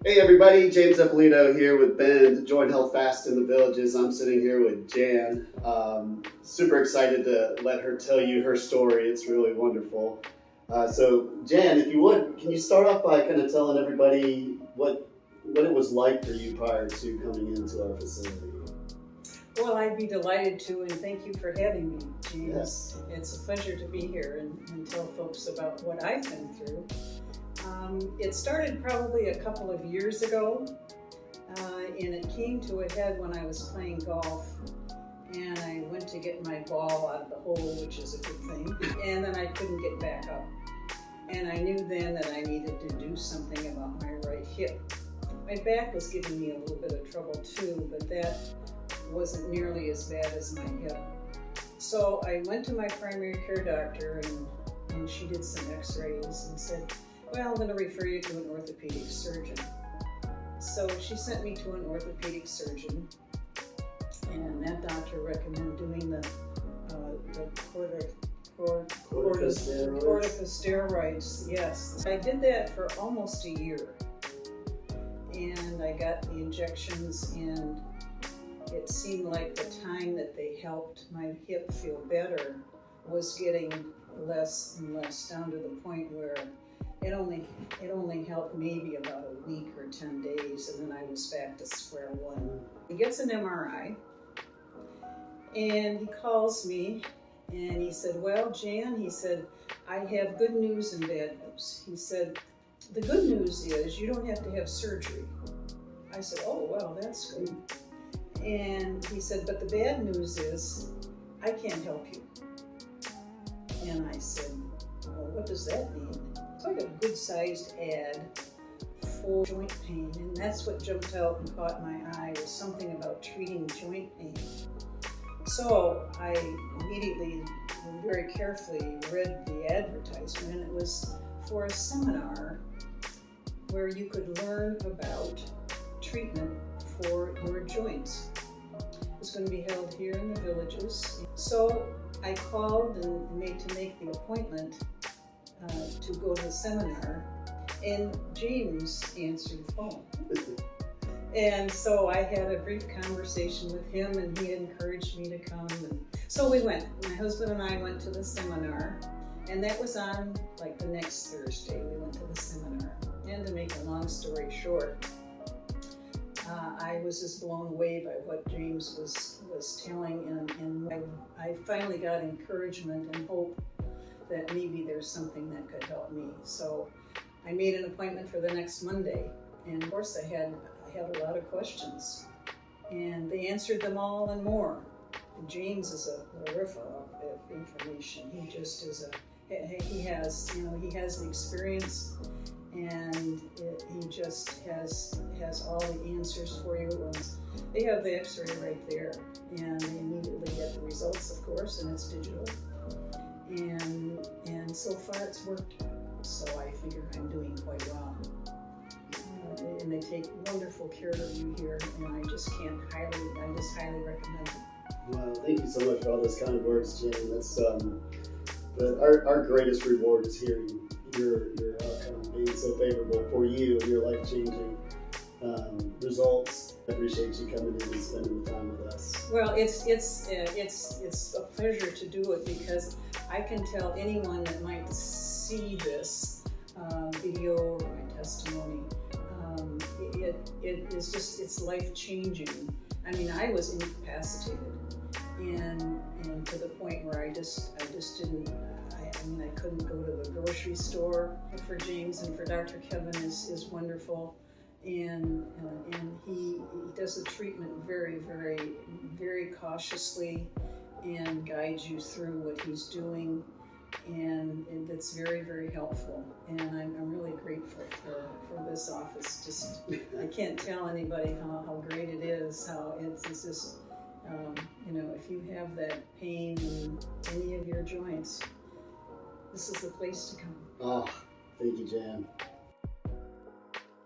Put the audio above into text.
Hey everybody, James Eppolito here with Ben to Join Health Fast in the Villages. I'm sitting here with Jan. Super excited to let her tell you her story. It's really wonderful. So Jan, if you would, can you start off by kind of telling everybody what it was like for you prior to coming into our facility? Well, I'd be delighted to, and thank you for having me, James. Yes. It's a pleasure to be here and tell folks about what I've been through. It started probably a couple of years ago, and it came to a head when I was playing golf, and I went to get my ball out of the hole, which is a good thing, and then I couldn't get back up. And I knew then that I needed to do something about my right hip. My back was giving me a little bit of trouble too, but that wasn't nearly as bad as my hip. So I went to my primary care doctor, and she did some x-rays and said, well, I'm going to refer you to an orthopedic surgeon. So she sent me to an orthopedic surgeon, and that doctor recommended doing the corticosteroids. Yes, I did that for almost a year, and I got the injections, and it seemed like the time that they helped my hip feel better was getting less and less, down to the point where it only helped maybe about a week or 10 days, and then I was back to square one. He gets an MRI, and he calls me, and he said, well, Jan, he said, I have good news and bad news. He said, the good news is you don't have to have surgery. I said, oh, well, that's good. And he said, but the bad news is I can't help you. And I said, well, what does that mean? It's like a good-sized ad for joint pain, and that's what jumped out and caught my eye, was something about treating joint pain. So I immediately and very carefully read the advertisement, and it was for a seminar where you could learn about treatment for your joints. It was going to be held here in the Villages. So I called and made the appointment to go to the seminar, and James answered the phone. And so I had a brief conversation with him, and he encouraged me to come. And so we went. My husband and I went to the seminar, and that was on like the next Thursday. We went to the seminar. And to make a long story short, I was just blown away by what James was telling, and I finally got encouragement and hope that maybe there's something that could help me. So I made an appointment for the next Monday, and of course I had a lot of questions, and they answered them all and more. And James is a river of information. He just is he has the experience, and he just has all the answers for you. And they have the x-ray right there, and they immediately get the results, of course, and it's digital. And so far it's worked. So I figure I'm doing quite well. And they take wonderful care of you here, and I just highly recommend it. Well, thank you so much for all those kind words, Jan. That's our greatest reward is hearing your outcome being so favorable for you and your life-changing results. I appreciate you coming in and spending the time with us. Well, it's a pleasure to do it, because I can tell anyone that might see this video or my testimony, it is just, it's life-changing. I mean, I was incapacitated, and to the point where I just didn't. I couldn't go to the grocery store. For James and for Dr. Kevin is wonderful, and he does the treatment very, very, very cautiously, and guides you through what he's doing, and it's very, very helpful. And I'm really grateful for this office. Just, I can't tell anybody how great it is. How it's just if you have that pain in any of your joints, this is the place to come. Oh, thank you, Jan.